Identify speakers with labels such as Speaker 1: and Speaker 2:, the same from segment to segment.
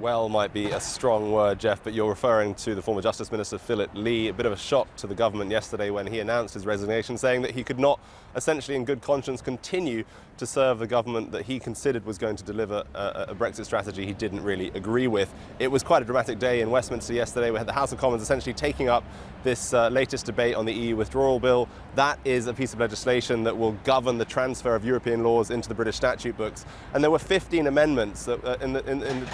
Speaker 1: Well might be a strong word, Jeff, but you're referring to the former Justice Minister, Philip Lee. A bit of a shock to the government yesterday when he announced his resignation, saying that he could not, essentially in good conscience, continue to serve the government that he considered was going to deliver a Brexit strategy he didn't really agree with. It was quite a dramatic day in Westminster yesterday. We had the House of Commons essentially taking up this latest debate on the EU withdrawal bill. That is a piece of legislation that will govern the transfer of European laws into the British statute books. And there were 15 amendments that,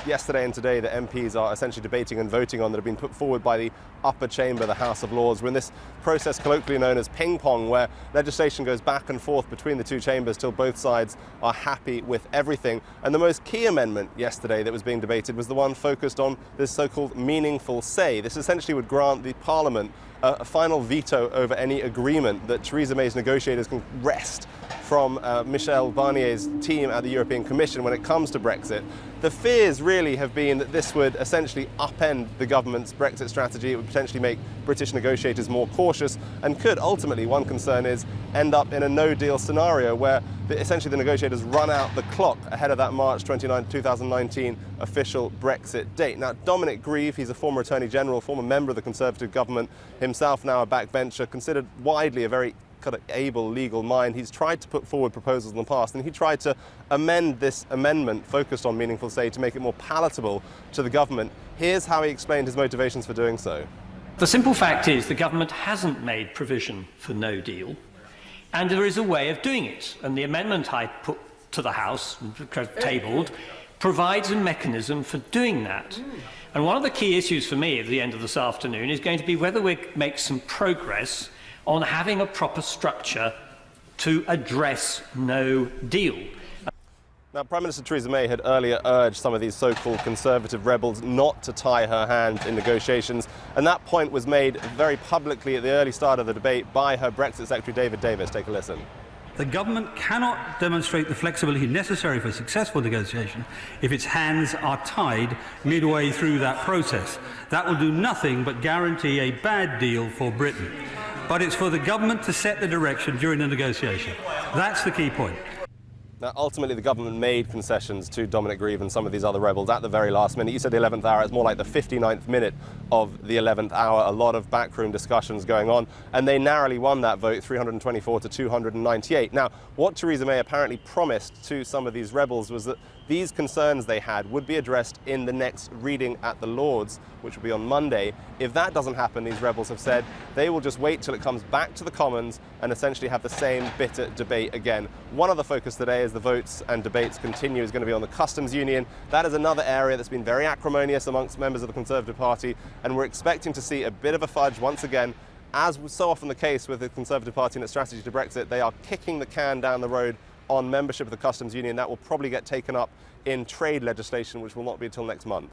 Speaker 1: yesterday and today that MPs are essentially debating and voting on that have been put forward by the upper chamber, the House of Lords. We're in this process colloquially known as ping pong, where legislation goes back and forth between the two chambers till both sides are happy with everything. And the most key amendment yesterday that was being debated was the one focused on this so-called meaningful say. This essentially would grant the Parliament a final veto over any agreement that Theresa May's negotiators can wrest from Michel Barnier's team at the European Commission when it comes to Brexit. The fears really have been that this would essentially upend the government's Brexit strategy. It would potentially make British negotiators more cautious and could ultimately, one concern is, end up in a no-deal scenario where essentially the negotiators run out the clock ahead of that March 29, 2019 official Brexit date. Now, Dominic Grieve, he's a former Attorney General, former member of the Conservative government, himself now a backbencher, considered widely a very kind of able legal mind. He's tried to put forward proposals in the past, and he tried to amend this amendment focused on meaningful say to make it more palatable to the government. Here's how he explained his motivations for doing so.
Speaker 2: The simple fact is the government hasn't made provision for no deal, and there is a way of doing it. And the amendment I put to the House, tabled, provides a mechanism for doing that. And one of the key issues for me at the end of this afternoon is going to be whether we make some progress on having a proper structure to address no deal.
Speaker 1: Now, Prime Minister Theresa May had earlier urged some of these so-called conservative rebels not to tie her hand in negotiations, and that point was made very publicly at the early start of the debate by her Brexit Secretary David Davis. Take a listen.
Speaker 3: The government cannot demonstrate the flexibility necessary for successful negotiation if its hands are tied midway through that process. That will do nothing but guarantee a bad deal for Britain. But it's for the government to set the direction during the negotiation. That's the key point.
Speaker 1: Now, ultimately, the government made concessions to Dominic Grieve and some of these other rebels at the very last minute. You said the 11th hour. It's more like the 59th minute of the 11th hour. A lot of backroom discussions going on, and they narrowly won that vote, 324 to 298. Now, what Theresa May apparently promised to some of these rebels was that these concerns they had would be addressed in the next reading at the Lords, which will be on Monday. If that doesn't happen, these rebels have said they will just wait till it comes back to the Commons and essentially have the same bitter debate again. One of the focus today, as the votes and debates continue, is going to be on the customs union. That is another area that's been very acrimonious amongst members of the Conservative Party, and we're expecting to see a bit of a fudge once again. As was so often the case with the Conservative Party and its strategy to Brexit, they are kicking the can down the road on membership of the customs union. That will probably get taken up in trade legislation, which will not be until next month.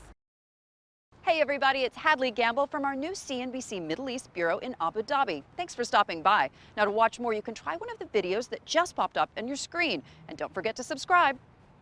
Speaker 4: Hey everybody, it's Hadley Gamble from our new CNBC Middle East Bureau in Abu Dhabi. Thanks for stopping by. Now, to watch more, you can try one of the videos that just popped up on your screen. And don't forget to subscribe.